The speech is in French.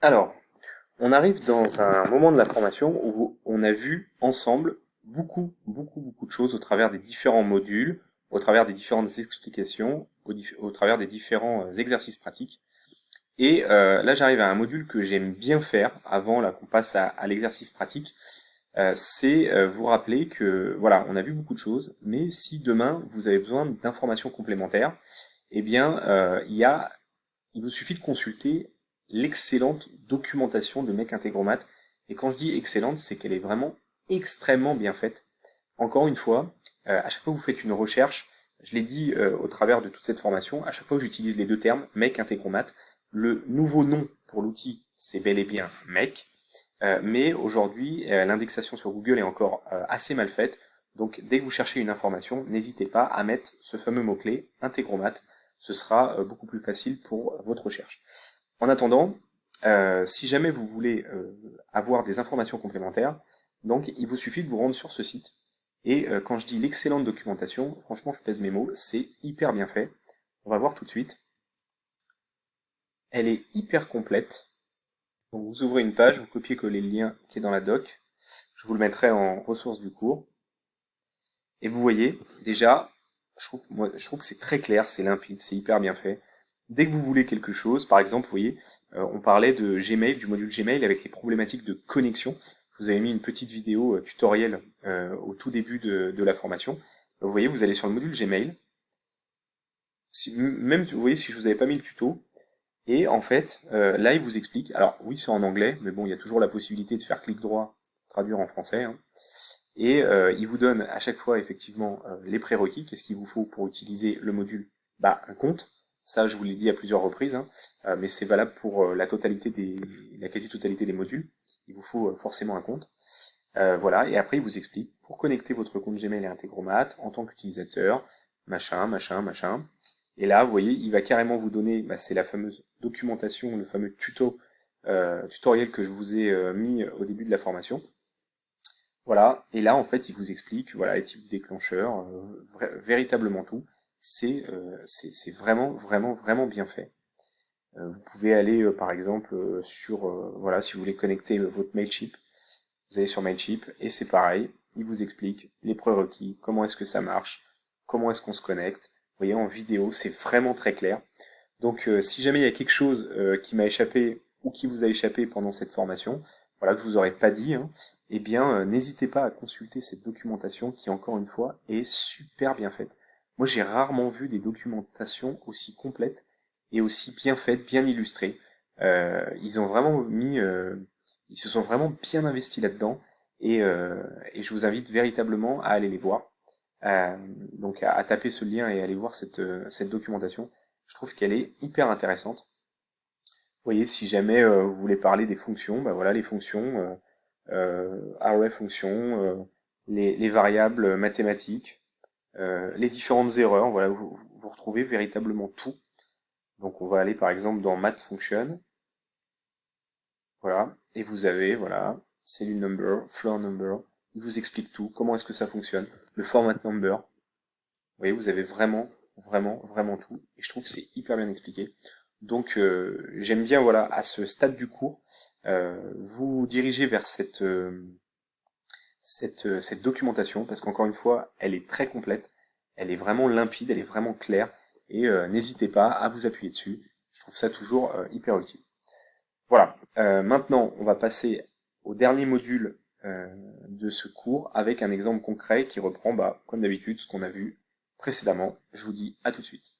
Alors, on arrive dans un moment de la formation où on a vu ensemble beaucoup de choses au travers des différents modules, au travers des différentes explications, au travers des différents exercices pratiques. Et là, j'arrive à un module que j'aime bien faire avant là qu'on passe à l'exercice pratique. C'est vous rappeler que voilà, on a vu beaucoup de choses, mais si demain vous avez besoin d'informations complémentaires, eh bien, il vous suffit de consulter l'excellente documentation de Mec Integromat. Et quand je dis excellente, c'est qu'elle est vraiment extrêmement bien faite. Encore une fois, à chaque fois que vous faites une recherche, je l'ai dit au travers de toute cette formation, à chaque fois que j'utilise les deux termes, Mec Integromat, le nouveau nom pour l'outil, c'est bel et bien Mec. Mais aujourd'hui, l'indexation sur Google est encore assez mal faite. Donc dès que vous cherchez une information, n'hésitez pas à mettre ce fameux mot-clé, Integromat. Ce sera beaucoup plus facile pour votre recherche. En attendant, si jamais vous voulez avoir des informations complémentaires, donc il vous suffit de vous rendre sur ce site. Et quand je dis l'excellente documentation, franchement je pèse mes mots, c'est hyper bien fait. On va voir tout de suite. Elle est hyper complète. Donc vous ouvrez une page, vous copiez-collez le lien qui est dans la doc. Je vous le mettrai en ressources du cours. Et vous voyez, déjà, je trouve que c'est très clair, c'est limpide, c'est hyper bien fait. Dès que vous voulez quelque chose, par exemple, vous voyez, on parlait de Gmail, du module Gmail avec les problématiques de connexion. Je vous avais mis une petite vidéo tutoriel au tout début de la formation. Vous voyez, vous allez sur le module Gmail. Même, vous voyez, si je vous avais pas mis le tuto, et en fait, là, il vous explique. Alors, oui, c'est en anglais, mais bon, il y a toujours la possibilité de faire clic droit, traduire en français, hein. Et il vous donne à chaque fois effectivement les prérequis, qu'est-ce qu'il vous faut pour utiliser le module? Bah un compte, ça je vous l'ai dit à plusieurs reprises, hein, mais c'est valable pour la quasi-totalité des modules. Il vous faut forcément un compte. Voilà, et après il vous explique pour connecter votre compte Gmail et Integromat en tant qu'utilisateur, machin. Et là, vous voyez, il va carrément vous donner, bah, c'est la fameuse documentation, le fameux tutoriel que je vous ai mis au début de la formation. Voilà, et là en fait il vous explique voilà les types de déclencheurs, véritablement tout. C'est vraiment bien fait. Vous pouvez aller par exemple sur voilà si vous voulez connecter votre Mailchimp, vous allez sur Mailchimp et c'est pareil, il vous explique les prérequis, comment est-ce que ça marche, comment est-ce qu'on se connecte. Vous voyez en vidéo, c'est vraiment très clair. Donc si jamais il y a quelque chose qui m'a échappé ou qui vous a échappé pendant cette formation, voilà que je vous aurais pas dit, hein, eh bien n'hésitez pas à consulter cette documentation qui encore une fois est super bien faite. Moi j'ai rarement vu des documentations aussi complètes et aussi bien faites, bien illustrées. Ils ont vraiment ils se sont vraiment bien investis là-dedans et je vous invite véritablement à aller les voir. Euh, donc à taper ce lien et aller voir cette documentation. Je trouve qu'elle est hyper intéressante. Vous voyez, si jamais vous voulez parler des fonctions, bah voilà les fonctions, array fonctions, les variables mathématiques, les différentes erreurs, voilà, vous retrouvez véritablement tout. Donc on va aller par exemple dans math function, voilà, et vous avez, voilà, cellule number, floor number, il vous explique tout, comment est-ce que ça fonctionne, le format number. Vous voyez, vous avez vraiment tout. Et je trouve que c'est hyper bien expliqué. Donc j'aime bien, voilà, à ce stade du cours, vous diriger vers cette documentation, parce qu'encore une fois, elle est très complète, elle est vraiment limpide, elle est vraiment claire, et n'hésitez pas à vous appuyer dessus. Je trouve ça toujours hyper utile. Voilà, maintenant on va passer au dernier module de ce cours avec un exemple concret qui reprend, bah, comme d'habitude, ce qu'on a vu précédemment. Je vous dis à tout de suite.